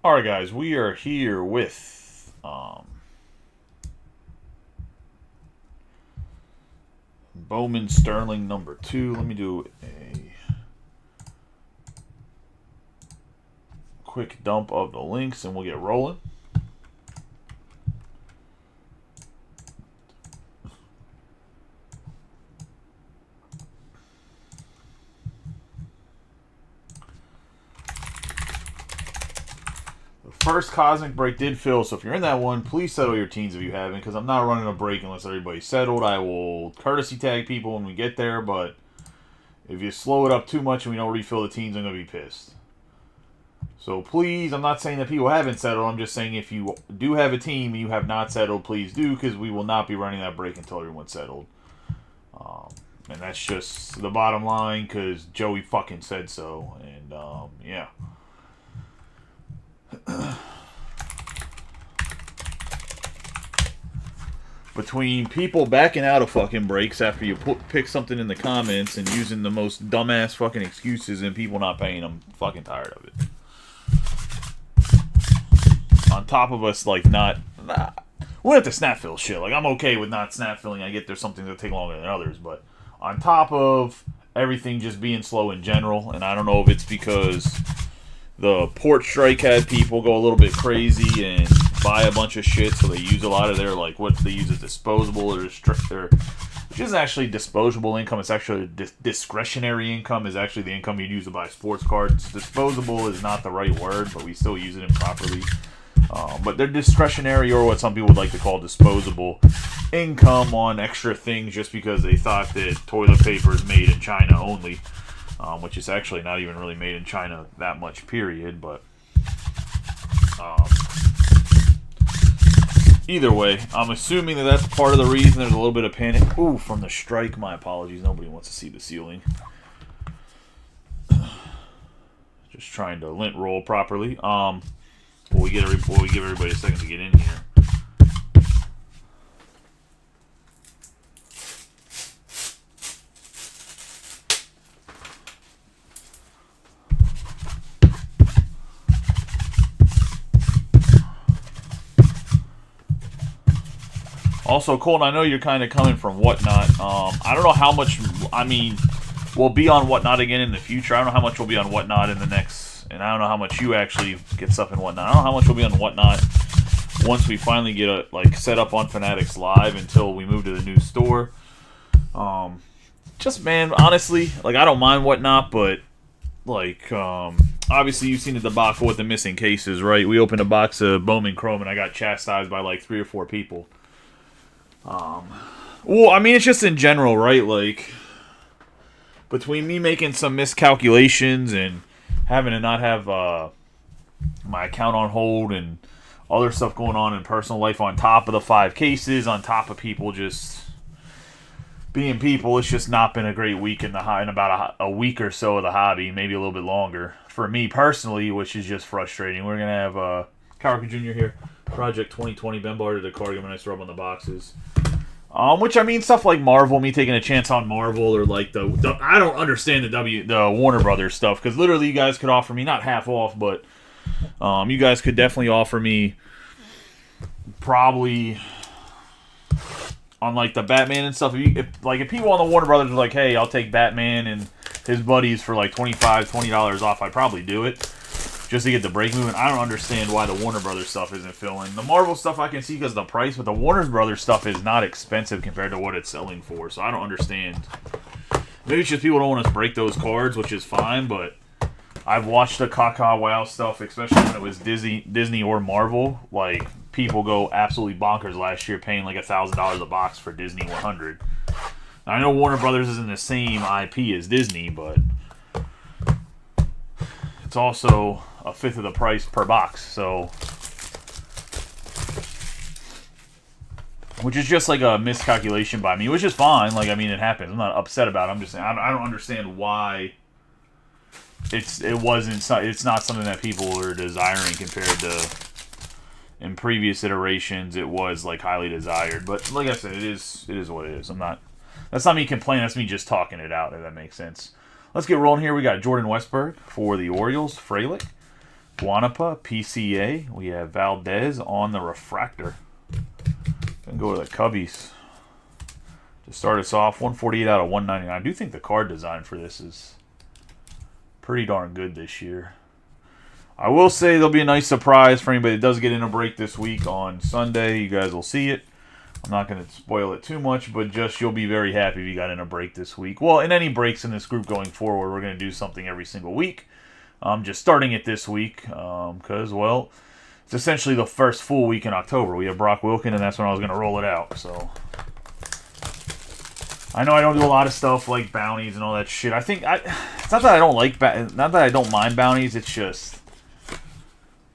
All right, guys, we are here with Bowman Sterling number 2. Let me do a quick dump of the links and we'll get rolling. First Cosmic break did fill, so if you're in that one, please settle your teams if you haven't, because I'm not running a break unless everybody's settled. I will courtesy tag people when we get there, but if you slow it up too much and we don't refill the teams, I'm going to be pissed. So please, I'm not saying that people haven't settled, I'm just saying if you do have a team and you have not settled, please do, because we will not be running that break until everyone's settled. And that's just the bottom line, because Joey fucking said so, and yeah. Between people backing out of fucking breaks after you pick something in the comments and using the most dumbass fucking excuses and people not paying, I'm fucking tired of it. On top of us, like, we don't have to snap fill shit. Like, I'm okay with not snap filling. I get there's something that take longer than others, but on top of everything just being slow in general, and I don't know if it's because the port strike had people go a little bit crazy and buy a bunch of shit, so they use a lot of their, like, what they use as disposable, or which isn't actually disposable income, it's actually discretionary income, is actually the income you'd use to buy sports cards. Disposable is not the right word, but we still use it improperly. But they're discretionary, or what some people would like to call disposable income on extra things just because they thought that toilet paper is made in China only. Which is actually not even really made in China that much, period, but either way, I'm assuming that that's part of the reason there's a little bit of panic. Ooh, from the strike, my apologies, nobody wants to see the ceiling. Just trying to lint roll properly. While we give everybody a second to get in here. Also, Colton, I know you're kind of coming from Whatnot. I don't know how much, we'll be on Whatnot again in the future. I don't know how much we'll be on Whatnot in the next, and I don't know how much you actually get stuff in Whatnot. I don't know how much we'll be on Whatnot once we finally get set up on Fanatics Live until we move to the new store. Just, man, honestly, like, I don't mind Whatnot, but, like, obviously you've seen the debacle with the missing cases, right? We opened a box of Bowman Chrome, and I got chastised by, like, 3 or 4 people. Well, I mean, it's just in general, right? Like, between me making some miscalculations and having to not have my account on hold and other stuff going on in personal life on top of the 5 cases, on top of people just being people, it's just not been a great week in about a week or so of the hobby, maybe a little bit longer. For me personally, which is just frustrating. We're going to have Cowrick Jr. here. Project 2020, Ben Barter, the card, give a nice rub on the boxes. Which, I mean, stuff like Marvel, me taking a chance on Marvel, or like the I don't understand the Warner Brothers stuff, because literally you guys could offer me, not half off, but you guys could definitely offer me probably on like the Batman and stuff. If people on the Warner Brothers were like, hey, I'll take Batman and his buddies for like $20 off, I'd probably do it. Just to get the break moving. I don't understand why the Warner Brothers stuff isn't filling. The Marvel stuff I can see because of the price, but the Warner Brothers stuff is not expensive compared to what it's selling for, so I don't understand. Maybe it's just people don't want to break those cards, which is fine, but I've watched the Kaka Wow stuff, especially when it was Disney or Marvel. Like, people go absolutely bonkers last year paying like $1,000 a box for Disney 100. Now, I know Warner Brothers isn't the same IP as Disney, but it's also a fifth of the price per box, so, which is just like a miscalculation by me, which is fine. Like, I mean, it happens. I'm not upset about it. I'm just saying I don't understand why it's not something that people are desiring compared to in previous iterations. It was like highly desired, but like I said, it is what it is. That's not me complaining. That's me just talking it out. If that makes sense. Let's get rolling here. We got Jordan Westberg for the Orioles, Frelick. Guanapa, PCA. We have Valdez on the refractor. Gonna go to the Cubbies. To start us off, 148 out of 199. I do think the card design for this is pretty darn good this year. I will say there'll be a nice surprise for anybody that does get in a break this week on Sunday. You guys will see it. I'm not going to spoil it too much, but just you'll be very happy if you got in a break this week. Well, in any breaks in this group going forward, we're going to do something every single week. I'm just starting it this week because, well, it's essentially the first full week in October. We have Brock Wilken, and that's when I was going to roll it out. So I know I don't do a lot of stuff like bounties and all that shit. It's not that I don't not that I don't mind bounties. It's just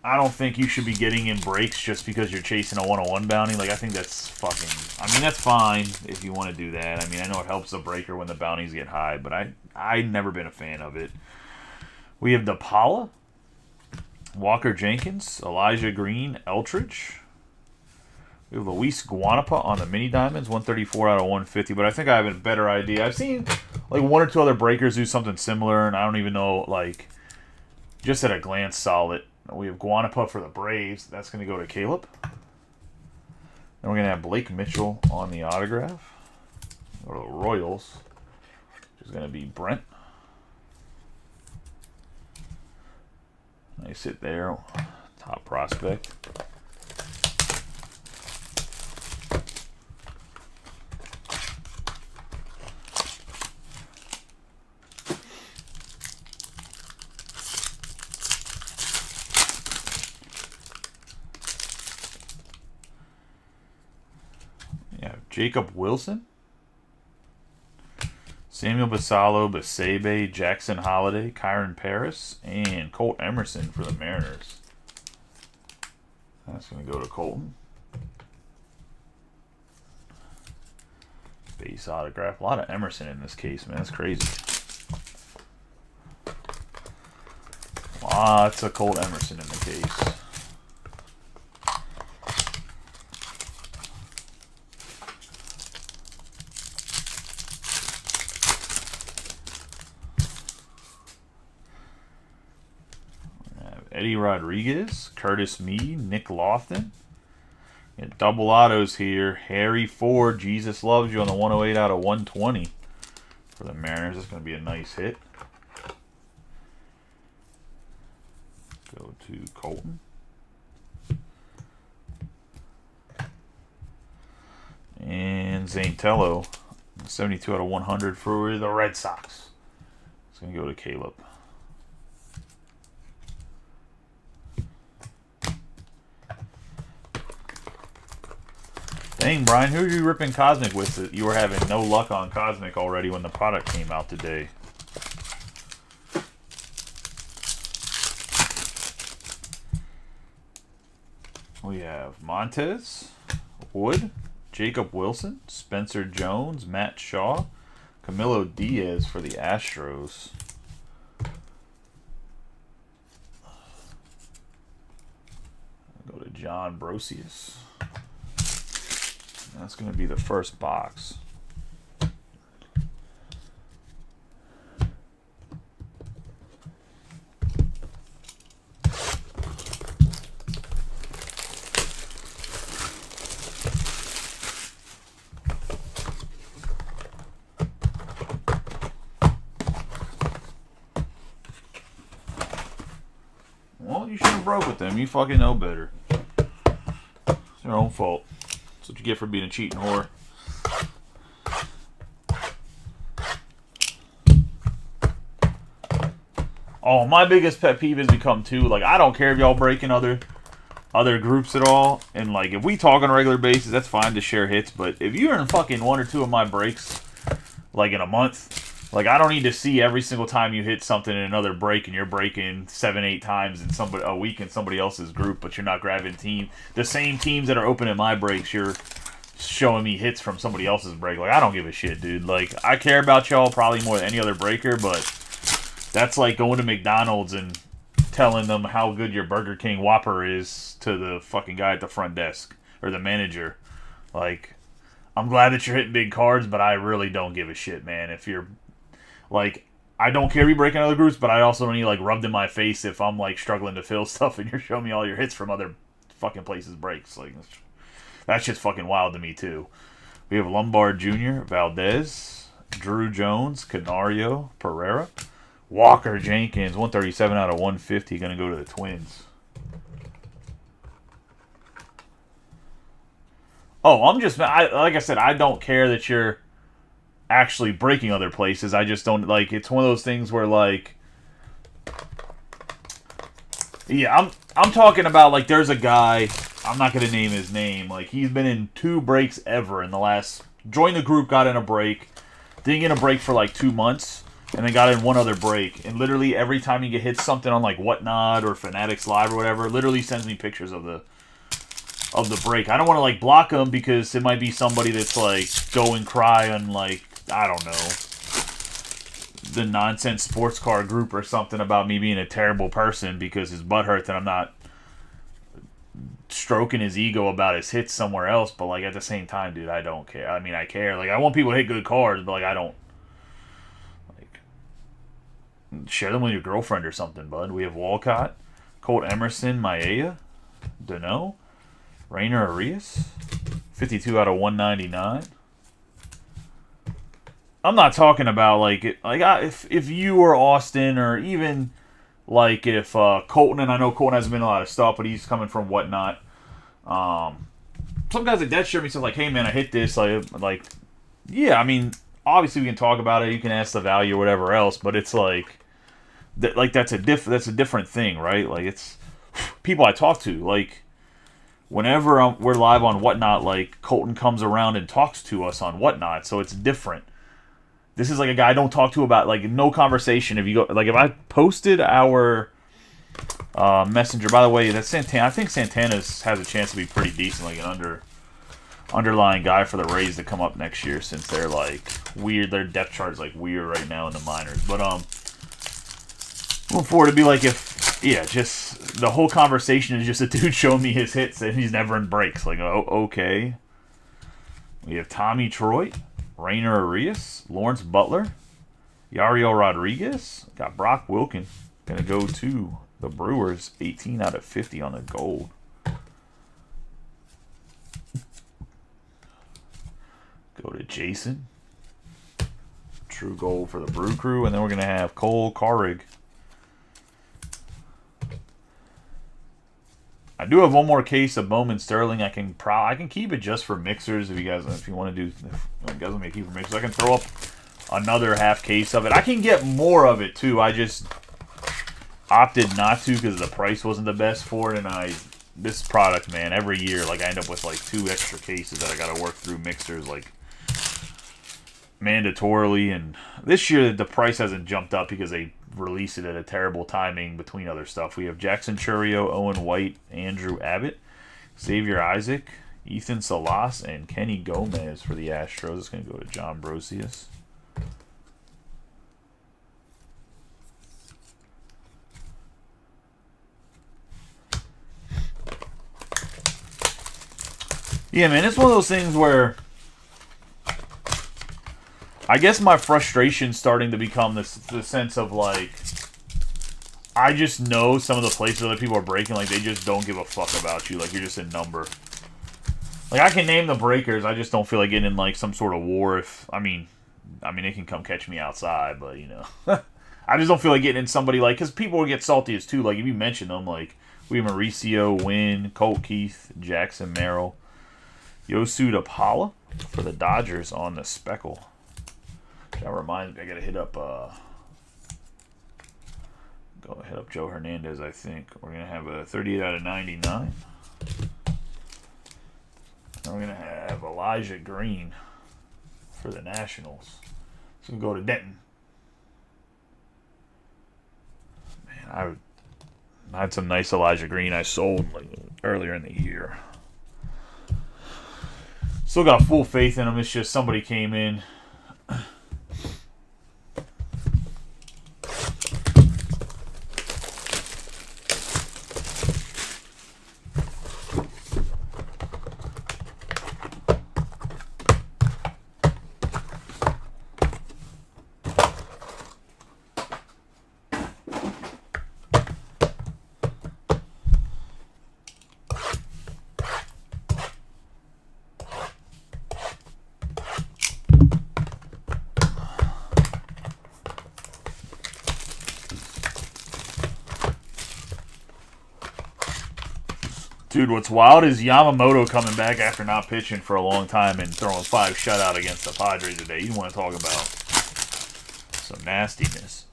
I don't think you should be getting in breaks just because you're chasing a 101 bounty. Like, I think that's that's fine if you want to do that. I mean, I know it helps the breaker when the bounties get high, but I've never been a fan of it. We have DePaula, Walker Jenkins, Elijah Green, Eltridge. We have Luis Guanapa on the mini diamonds, 134 out of 150, but I think I have a better idea. I've seen like one or two other breakers do something similar, and I don't even know, like, just at a glance, solid. We have Guanapa for the Braves. That's going to go to Caleb. Then we're going to have Blake Mitchell on the autograph. Go to the Royals, which is going to be Brent. Nice hit there. Top prospect. Jacob Wilson, Samuel Basallo, Basebe, Jackson Holiday, Kyron Paris, and Colt Emerson for the Mariners. That's going to go to Colton. Base autograph. A lot of Emerson in this case, man. That's crazy. Lots of Colt Emerson in the case. Eddie Rodriguez, Curtis Mead, Nick Lofton. Double autos here. Harry Ford, Jesus Loves You on the 108 out of 120 for the Mariners. That's going to be a nice hit. Go to Colton. And Zantello, 72 out of 100 for the Red Sox. It's going to go to Caleb. Dang, Brian, who are you ripping Cosmic with that you were having no luck on Cosmic already when the product came out today? We have Montez, Wood, Jacob Wilson, Spencer Jones, Matt Shaw, Camilo Diaz for the Astros. Go to John Brosius. That's going to be the first box. Well, you should have broke with them. You fucking know better. It's your own fault. That's what you get for being a cheating whore. Oh, my biggest pet peeve has become too, like, I don't care if y'all breaking other groups at all, and like if we talk on a regular basis, that's fine to share hits, but if you're in fucking one or two of my breaks, like in a month, like I don't need to see every single time you hit something in another break and you're breaking 7-8 times in a week in somebody else's group, but you're not grabbing the same teams that are open in my breaks. You're showing me hits from somebody else's break. Like, I don't give a shit, dude. Like, I care about y'all probably more than any other breaker, but that's like going to McDonald's and telling them how good your Burger King Whopper is to the fucking guy at the front desk or the manager. Like, I'm glad that you're hitting big cards, but I really don't give a shit, man. If you're like, I don't care if you break in other groups, but I also don't need like rubbed in my face if I'm like struggling to fill stuff and you're showing me all your hits from other fucking places breaks. Like that's just fucking wild to me too. We have Lombard Jr., Valdez, Drew Jones, Canario, Pereira, Walker Jenkins, 137 out of 150, going to go to the Twins. Oh, like I said, I don't care that you're actually breaking other places. I just don't, like, it's one of those things where, like, yeah, I'm talking about, like, there's a guy, I'm not going to name his name, like, he's been in 2 breaks ever in the last, joined the group, got in a break, didn't get a break for, like, 2 months, and then got in one other break, and literally every time he hits something on, like, Whatnot or Fanatics Live or whatever, literally sends me pictures of the break. I don't want to, like, block him because it might be somebody that's, like, go and cry on, like, I don't know, the Nonsense Sports Car group or something about me being a terrible person because his butt hurts and I'm not stroking his ego about his hits somewhere else. But, like, at the same time, dude, I don't care. I mean, I care. Like, I want people to hit good cards, but, like, I don't. Like, share them with your girlfriend or something, bud. We have Walcott, Colt Emerson, Maeda, Dano, Rainer Arias, 52 out of 199. I'm not talking about if you or Austin or even like if Colton, and I know Colton hasn't been a lot of stuff, but he's coming from Whatnot. Some guys like that share me said like, hey man, I hit this like yeah, I mean obviously we can talk about it, you can ask the value or whatever else, but it's like that's a different thing, right? Like it's people I talk to like. Whenever we're live on Whatnot, like Colton comes around and talks to us on Whatnot, so it's different. This is like a guy I don't talk to about like no conversation. If you go like if I posted our messenger, by the way, that's Santana. I think Santana has a chance to be pretty decent, like an underlying guy for the Rays to come up next year since they're like weird. Their depth chart is like weird right now in the minors, but looking forward to be like if. Yeah, just the whole conversation is just a dude showing me his hits and he's never in breaks. Like, oh, okay. We have Tommy Troy, Rainer Arias, Lawrence Butler, Yariel Rodriguez. Got Brock Wilkin. Going to go to the Brewers, 18 out of 50 on the gold. Go to Jason. True gold for the Brew Crew. And then we're going to have Cole Carrig. I do have one more case of Bowman Sterling. I can keep it just for mixers if you want to do. If you guys want me to keep it for mixers, I can throw up another half case of it. I can get more of it too. I just opted not to because the price wasn't the best for it. And this product, man, every year like I end up with like 2 extra cases that I got to work through mixers like mandatorily. And this year the price hasn't jumped up because they release it at a terrible timing between other stuff. We have Jackson Chourio, Owen White, Andrew Abbott, Xavier Isaac, Ethan Salas, and Kenny Gomez for the Astros. It's going to go to John Brosius. Yeah, man, it's one of those things where I guess my frustration's starting to become the sense of, like, I just know some of the places other people are breaking, like, they just don't give a fuck about you. Like, you're just a number. Like, I can name the breakers. I just don't feel like getting in, like, some sort of war if, I mean, they can come catch me outside, but, you know. I just don't feel like getting in somebody, like, because people will get salty as too. Like, if you mention them, like, we have Mauricio, Wynn, Colt Keith, Jackson Merrill, Yosuda Paula for the Dodgers on the Speckle. That reminds me, I gotta hit up Joe Hernandez, I think. We're gonna have a 38 out of 99. And we're gonna have Elijah Green for the Nationals. So we go to Denton. Man, I had some nice Elijah Green I sold like earlier in the year. Still got full faith in him. It's just somebody came in. Dude, what's wild is Yamamoto coming back after not pitching for a long time and throwing 5 shutout against the Padres today. You want to talk about some nastiness.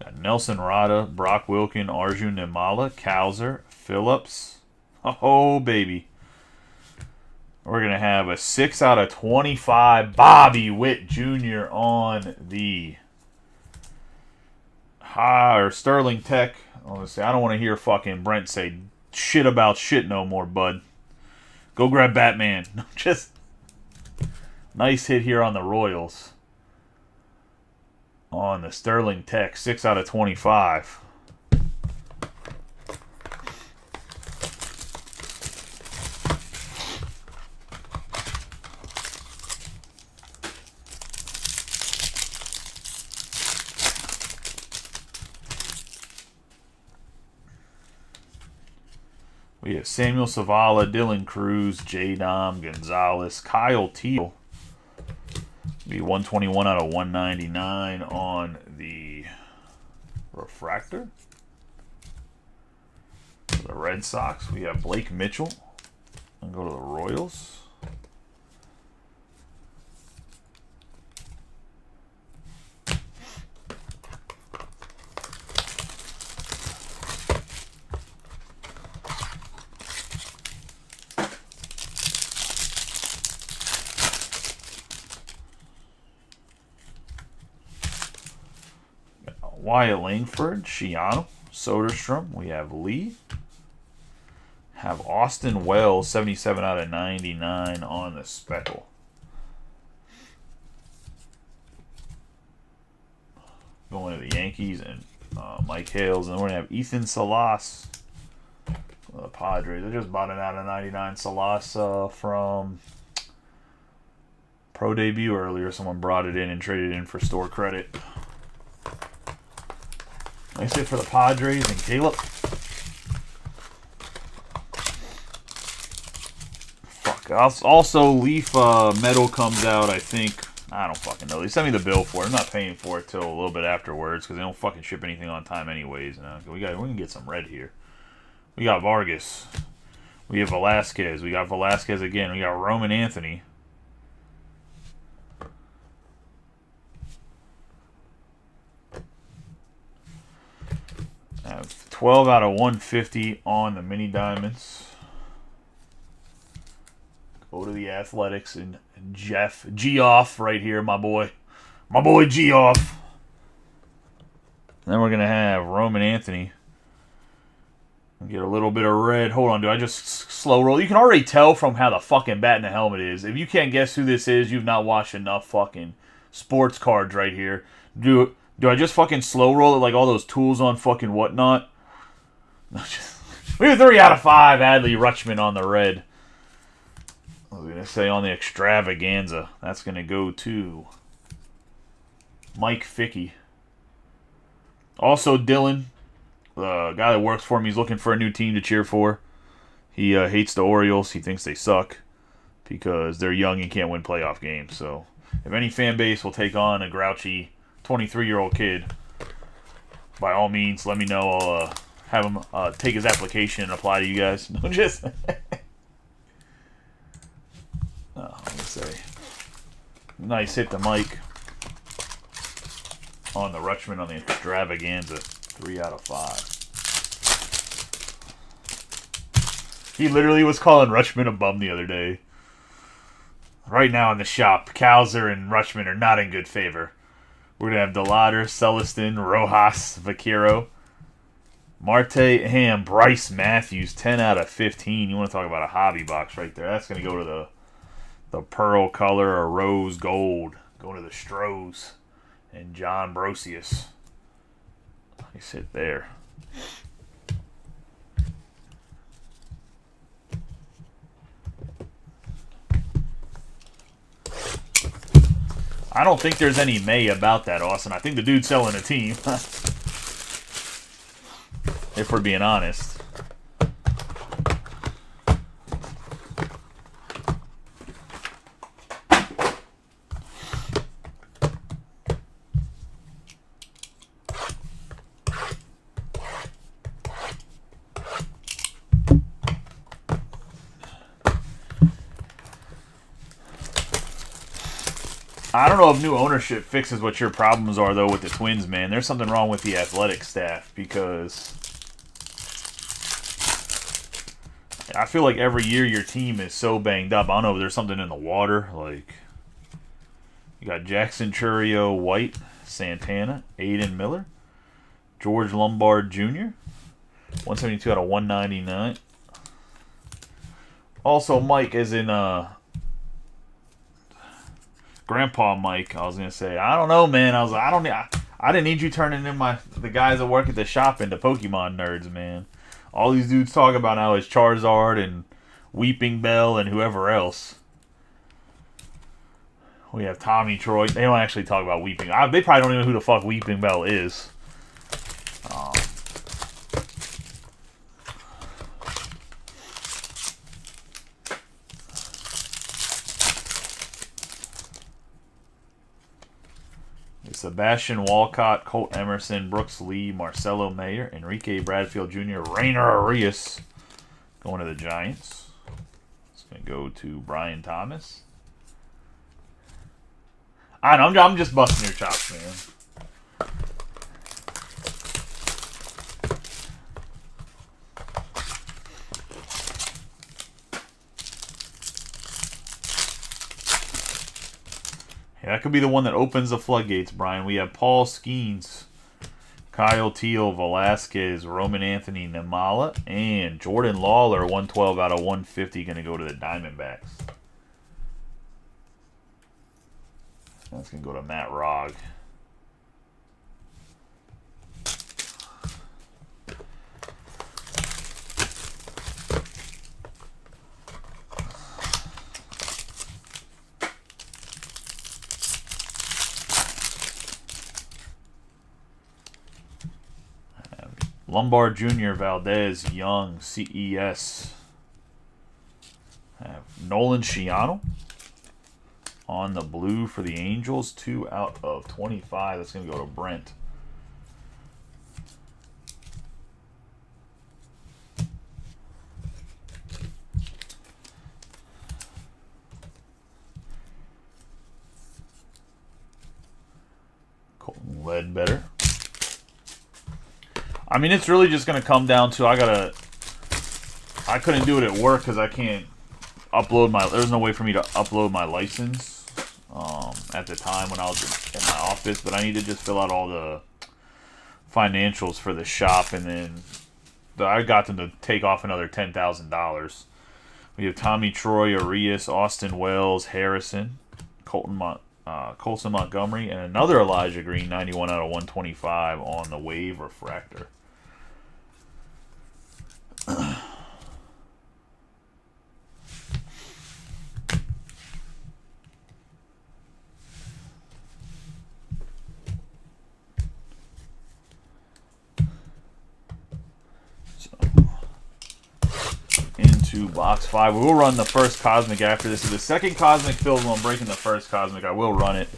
Got Nelson Rada, Brock Wilken, Arjun Nimala, Kowser, Phillips. Oh, baby. We're going to have a 6 out of 25 Bobby Witt Jr. on the or Sterling Tech. Honestly, I don't want to hear fucking Brent say shit about shit no more, bud. Go grab Batman. Just nice hit here on the Royals. On the Sterling Tech, 6 out of 25. We have Samuel Savala, Dylan Cruz, J. Dom, Gonzalez, Kyle Teal. Be 121 out of 199 on the refractor. For the Red Sox, we have Blake Mitchell. And go to the Royals. Wyatt Langford, Shiano, Soderstrom. We have Lee. Have Austin Wells, 77 out of 99 on the Speckle. Going to the Yankees and Mike Hales. And then we're going to have Ethan Salas. The Padres. I just bought an out of 99 Salas from Pro Debut earlier. Someone brought it in and traded it in for store credit. Nice hit for the Padres and Caleb. Fuck. Also, Leaf Metal comes out, I think. I don't fucking know. They sent me the bill for it. I'm not paying for it till a little bit afterwards because they don't fucking ship anything on time anyways. We're going to get some red here. We got Vargas. We have Velasquez. We got Velasquez again. We got Roman Anthony. I have 12 out of 150 on the Mini Diamonds. Go to the Athletics and Jeff Geoff right here, my boy. My boy Geoff. Then we're going to have Roman Anthony. Get a little bit of red. Hold on, do I just slow roll? You can already tell from how the fucking bat in the helmet is. If you can't guess who this is, you've not watched enough fucking sports cards right here. Do I just fucking slow roll it like all those tools on fucking whatnot? We have 3 out of 5. Adley Rutschman on the red. I was going to say on the extravaganza. That's going to go to Mike Fickey. Also, Dylan, the guy that works for him, he's looking for a new team to cheer for. He hates the Orioles. He thinks they suck because they're young and can't win playoff games. So, if any fan base will take on a grouchy 23-year-old kid, by all means, let me know. I'll have him take his application and apply to you guys. No, just... let me say. Nice hit to Mike on the Rutschman on the extravaganza. 3 out of 5. He literally was calling Rutschman a bum the other day. Right now in the shop, Kowser and Rutschman are not in good favor. We're going to have DeLauder, Celestin, Rojas, Vaquero, Marte, and Bryce Matthews, 10 out of 15. You want to talk about a hobby box right there. That's going to go to the pearl color or rose gold. Going to the Strohs and John Brosius. Nice hit there. I don't think there's any May about that, Austin. I think the dude's selling a team. If we're being honest. I don't know if new ownership fixes what your problems are, though, with the Twins, man. There's something wrong with the athletic staff because I feel like every year your team is so banged up. I don't know if there's something in the water. Like, you got Jackson Churio, White, Santana, Aiden Miller, George Lombard Jr., 172 out of 199. Also, Mike, as in Grandpa Mike, I was gonna say, I don't know, man. I didn't need you turning in the guys that work at the shop into Pokemon nerds, man. All these dudes talk about now is Charizard and Weeping Bell and whoever else. We have Tommy Troy. They don't actually talk about Weeping. They probably don't even know who the fuck Weeping Bell is. Sebastian Walcott, Colt Emerson, Brooks Lee, Marcelo Mayer, Enrique Bradfield Jr., Rainer Arias going to the Giants. It's going to go to Brian Thomas. I know, I'm just busting your chops, man. That could be the one that opens the floodgates, Brian. We have Paul Skeens, Kyle Teal, Velasquez, Roman Anthony, Namala, and Jordan Lawler, 112 out of 150, going to go to the Diamondbacks. That's going to go to Matt Rogg. Lombard Jr., Valdez, Young, CES. Nolan Sciano on the blue for the Angels. 2 out of 25. That's going to go to Brent. Colton Ledbetter. I mean, it's really just going to come down to I couldn't do it at work because I can't upload there's no way for me to upload my license at the time when I was in my office, but I need to just fill out all the financials for the shop, and then I got them to take off another $10,000. We have Tommy Troy, Arias, Austin Wells, Harrison, Colson Montgomery, and another Elijah Green, 91 out of 125 on the Wave Refractor. Into box 5. We will run the first Cosmic after this. Is the second Cosmic filled when I'm breaking the first Cosmic. I will run it.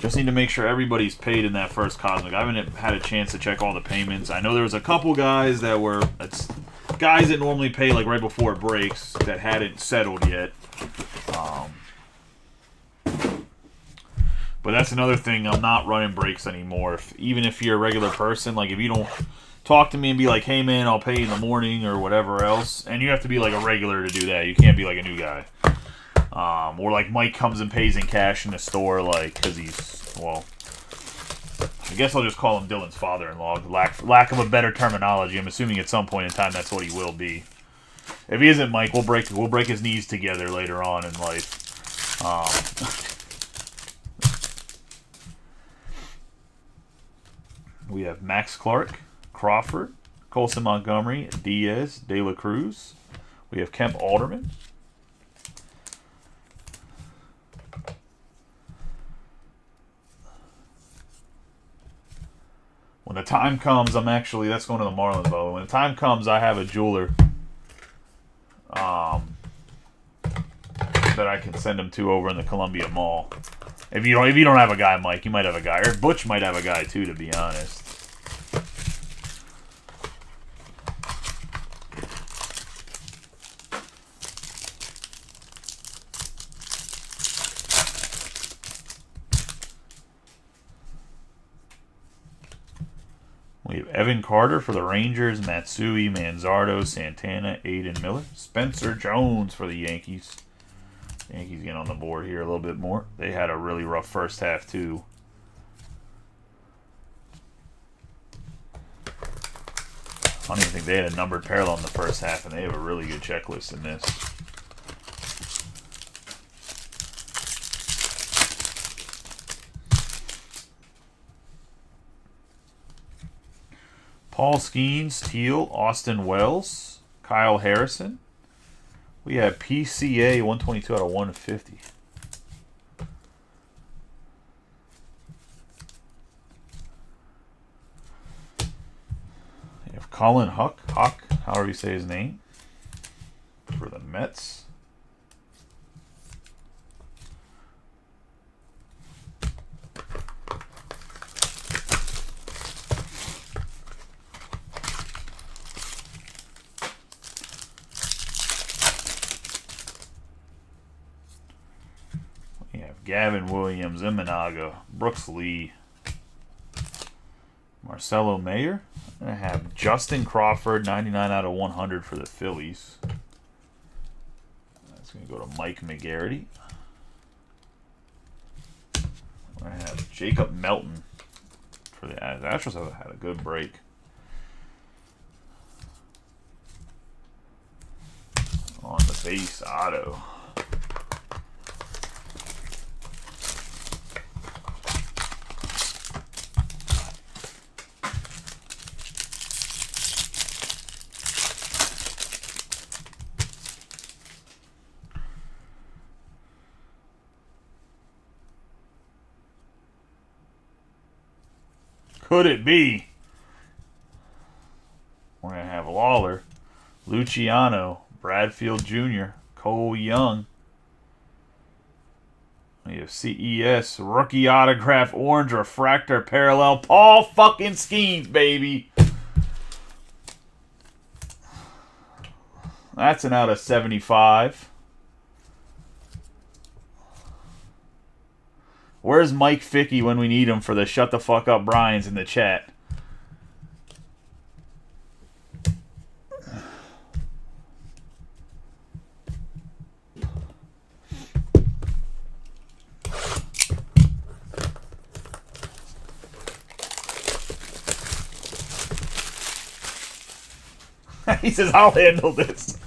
Just need to make sure everybody's paid in that first Cosmic. I haven't had a chance to check all the payments. I know there was a couple guys that were guys that normally pay like right before it breaks that hadn't settled yet. But that's another thing. I'm not running breaks anymore. Even if you're a regular person, like if you don't talk to me and be like, hey man, I'll pay you in the morning or whatever else, and you have to be like a regular to do that. You can't be like a new guy. Or like Mike comes and pays in cash in the store, like, because he's, well, I guess I'll just call him Dylan's father-in-law. Lack of a better terminology. I'm assuming at some point in time that's what he will be. If he isn't Mike, we'll break his knees together later on in life. We have Max Clark, Crawford, Colson Montgomery, Diaz, De La Cruz. We have Kemp Alderman. When the time comes, that's going to the Marlins, though. When the time comes, I have a jeweler that I can send him to over in the Columbia Mall. If you don't have a guy, Mike, you might have a guy. Or Butch might have a guy, too, to be honest. We have Evan Carter for the Rangers, Matsui, Manzardo, Santana, Aiden Miller, Spencer Jones for the Yankees. Yankees get on the board here a little bit more. They had a really rough first half, too. I don't even think they had a numbered parallel in the first half, and they have a really good checklist in this. Paul Skeens, Teal, Austin Wells, Kyle Harrison. We have PCA 122 out of 150. We have Colin Huck, however you say his name, for the Mets. Gavin Williams, Imanaga, Brooks Lee, Marcelo Mayer. I have Justin Crawford, 99 out of 100 for the Phillies. That's going to go to Mike McGarity. I have Jacob Melton for the Astros. Have had a good break. On the base auto. Could it be? We're going to have Lawler, Luciano, Bradfield Jr., Cole Young. We have CES, rookie autograph, orange refractor parallel, Paul fucking Skeens, baby. That's an out of 75. Where's Mike Fickey when we need him for the Shut the Fuck Up Brian's in the chat? He says, I'll handle this.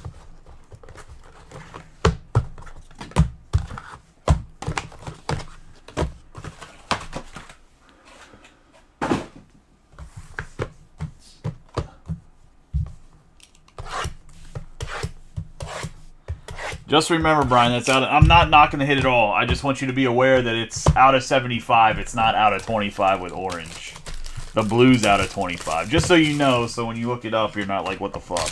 Just remember, Brian, that's out. I'm not knocking the hit at all. I just want you to be aware that it's out of 75. It's not out of 25 with orange. The blue's out of 25. Just so you know, so when you look it up, you're not like, what the fuck?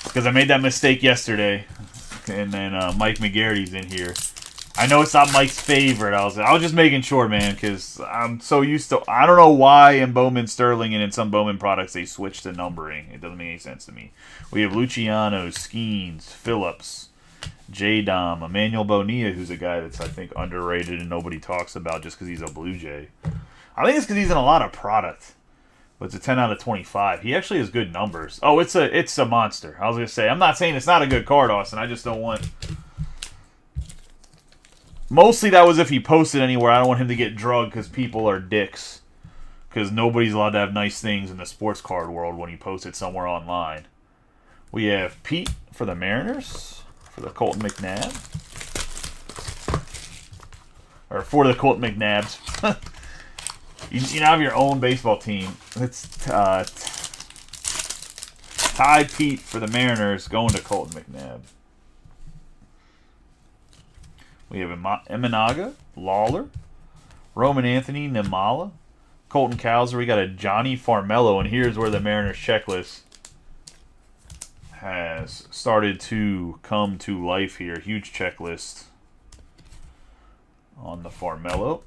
Because I made that mistake yesterday. And then Mike McGarry's in here. I know it's not Mike's favorite. I was just making sure, man, because I'm so used to... I don't know why in Bowman Sterling and in some Bowman products they switched the numbering. It doesn't make any sense to me. We have Luciano, Skeens, Phillips, J-Dom, Emmanuel Bonilla, who's a guy that's, I think, underrated and nobody talks about just because he's a Blue Jay. I think it's because he's in a lot of product. But it's a 10 out of 25. He actually has good numbers. Oh, it's a monster. I was going to say, I'm not saying it's not a good card, Austin. I just don't want... Mostly that was if he posted anywhere. I don't want him to get drugged because people are dicks. Because nobody's allowed to have nice things in the sports card world when he posts it somewhere online. We have Pete for the Mariners. For the Colton McNabb. Or for the Colton McNabbs. You now have your own baseball team. It's Ty Pete for the Mariners going to Colton McNabb. We have Imanaga, Lawler, Roman Anthony, Nimala, Colton Cowser. We got a Johnny Farmello, and here's where the Mariners checklist has started to come to life here. Huge checklist on the Farmello.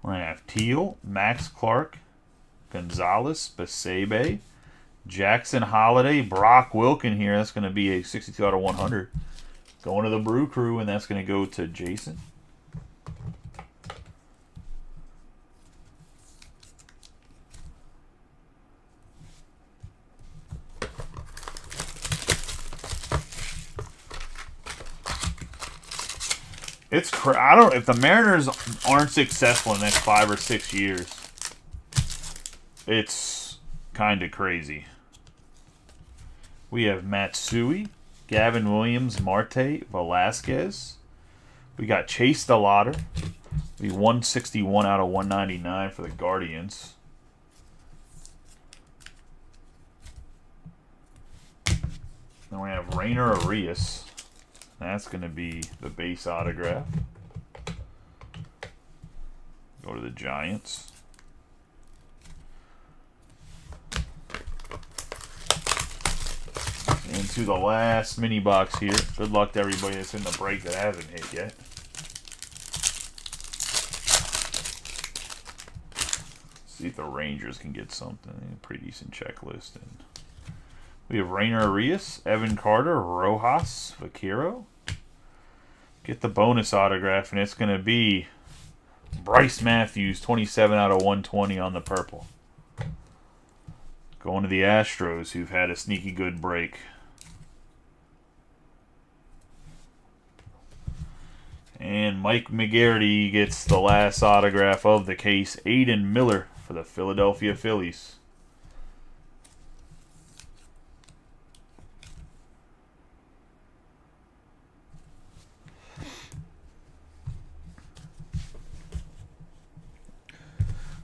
I have Teal, Max Clark, Gonzalez, Basebe, Jackson Holiday, Brock Wilken here. That's going to be a 62 out of 100. Going to the Brew Crew, and that's going to go to Jason. I don't. If the Mariners aren't successful in the next 5 or 6 years, it's kind of crazy. We have Matsui, Gavin Williams, Marte, Velasquez. We got Chase DeLauder. We 161 out of 199 for the Guardians. Then we have Rainer Arias. That's going to be the base autograph. Go to the Giants. Into the last mini box here. Good luck to everybody that's in the break that hasn't hit yet. See if the Rangers can get something. Pretty decent checklist. And we have Rainer Arias, Evan Carter, Rojas, Vaquero. Get the bonus autograph, and it's going to be Bryce Matthews, 27 out of 120 on the purple. Going to the Astros, who've had a sneaky good break. And Mike McGarity gets the last autograph of the case. Aiden Miller for the Philadelphia Phillies.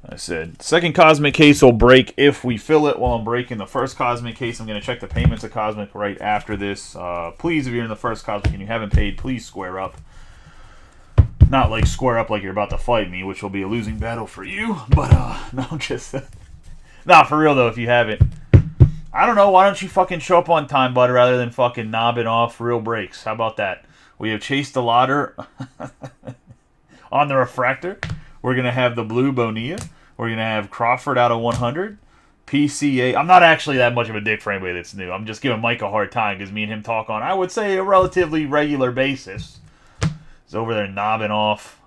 I said, second Cosmic case will break if we fill it while I'm breaking the first Cosmic case. I'm going to check the payments of Cosmic right after this. Please, if you're in the first Cosmic and you haven't paid, please square up. Not like square up like you're about to fight me, which will be a losing battle for you. But, no, just... Nah, for real, though, if you haven't. I don't know, why don't you fucking show up on time, bud, rather than fucking knobbing off real breaks? How about that? We have Chase DeLauder on the refractor. We're going to have the blue Bonilla. We're going to have Crawford out of 100. PCA. I'm not actually that much of a dick for anybody that's new. I'm just giving Mike a hard time because me and him talk on, I would say, a relatively regular basis. He's over there knobbing off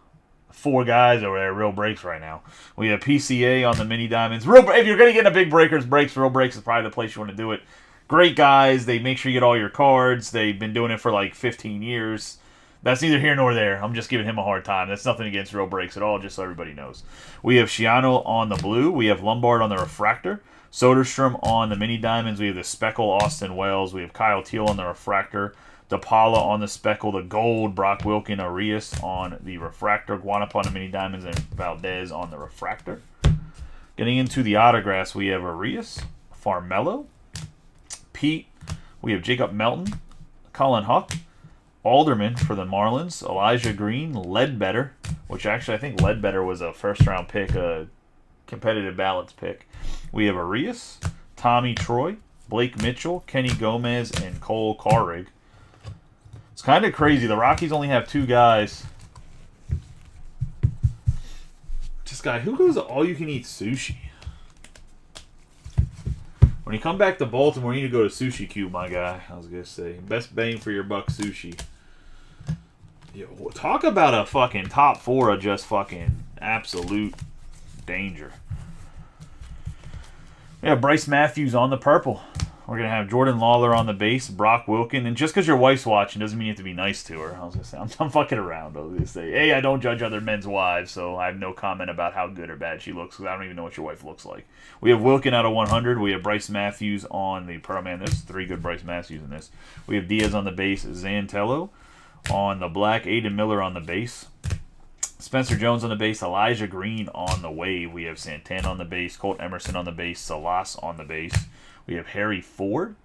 4 guys over there, real breaks right now. We have PCA on the mini diamonds. If you're going to get into big breakers, real breaks is probably the place you want to do it. Great guys. They make sure you get all your cards. They've been doing it for like 15 years. That's neither here nor there. I'm just giving him a hard time. That's nothing against real breaks at all, just so everybody knows. We have Shiano on the blue. We have Lombard on the refractor. Soderstrom on the mini diamonds. We have the speckle Austin Wells. We have Kyle Teal on the refractor. DePaula on the speckle. The gold Brock Wilken. Arias on the refractor. Guanapa on the mini diamonds. And Valdez on the refractor. Getting into the autographs, we have Arias, Farmello, Pete. We have Jacob Melton, Colin Huck, Alderman for the Marlins, Elijah Green, Ledbetter, which actually I think Ledbetter was a first-round pick, a competitive ballots pick. We have Arias, Tommy Troy, Blake Mitchell, Kenny Gomez, and Cole Carrig. It's kind of crazy. The Rockies only have 2 guys. This guy, who goes to all-you-can-eat sushi? When you come back to Baltimore, you need to go to Sushi Cube, my guy. I was going to say, best bang for your buck sushi. Yo, talk about a fucking top 4 of just fucking absolute danger. We have Bryce Matthews on the purple. We're going to have Jordan Lawler on the base, Brock Wilken. And just because your wife's watching doesn't mean you have to be nice to her. I was going to say, I'm fucking around. I was going to say, hey, I don't judge other men's wives, so I have no comment about how good or bad she looks because I don't even know what your wife looks like. We have Wilken out of 100. We have Bryce Matthews on the pearl. Man, there's 3 good Bryce Matthews in this. We have Diaz on the base, Zantello on the black, Aiden Miller on the base, Spencer Jones on the base, Elijah Green on the wave. We have Santana on the base, Colt Emerson on the base, Salas on the base. We have Harry Ford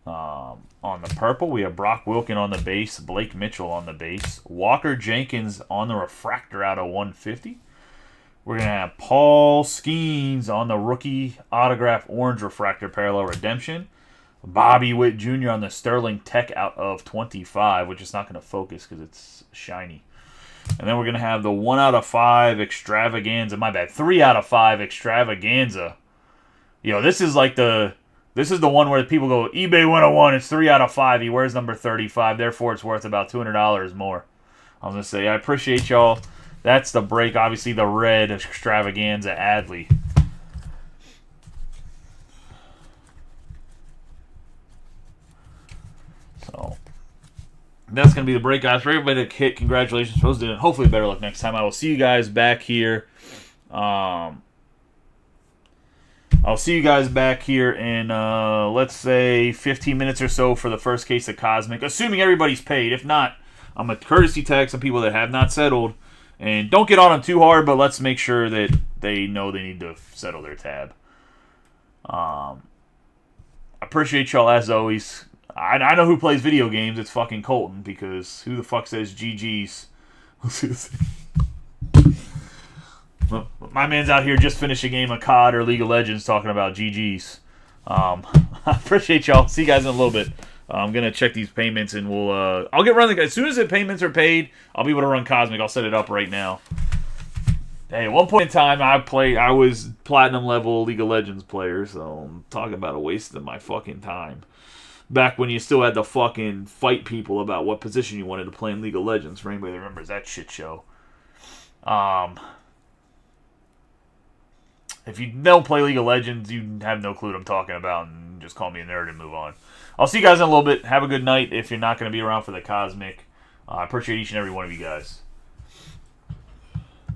on the purple. We have Brock Wilken on the base, Blake Mitchell on the base, Walker Jenkins on the refractor out of 150. We're going to have Paul Skeens on the rookie autograph orange refractor parallel redemption. Bobby Witt Jr. on the Sterling Tech out of 25, which is not going to focus because it's shiny. And then we're going to have the 1 out of 5 extravaganza. My bad. 3 out of 5 extravaganza. Yo, this is like the one where people go, eBay 101, it's 3 out of 5. He wears number 35, therefore it's worth about $200 more. I was going to say, I appreciate y'all. That's the break. Obviously, the red extravaganza Adley. So, that's going to be the break, guys. For everybody to hit, congratulations. Hopefully, better luck next time. I will see you guys back here. I'll see you guys back here in, let's say, 15 minutes or so for the first case of Cosmic. Assuming everybody's paid. If not, I'm a courtesy tag some people that have not settled. And don't get on them too hard, but let's make sure that they know they need to settle their tab. I appreciate y'all as always. I know who plays video games. It's fucking Colton, because who the fuck says GG's? My man's out here just finished a game of COD or League of Legends talking about GG's. I appreciate y'all. See you guys in a little bit. I'm going to check these payments, and I'll get running. As soon as the payments are paid, I'll be able to run Cosmic. I'll set it up right now. Hey, at one point in time, I was platinum level League of Legends player, so I'm talking about a waste of my fucking time. Back when you still had to fucking fight people about what position you wanted to play in League of Legends, for anybody that remembers that shit show. If you don't play League of Legends, you have no clue what I'm talking about, and just call me a nerd and move on. I'll see you guys in a little bit. Have a good night if you're not going to be around for the Cosmic. I appreciate each and every one of you guys.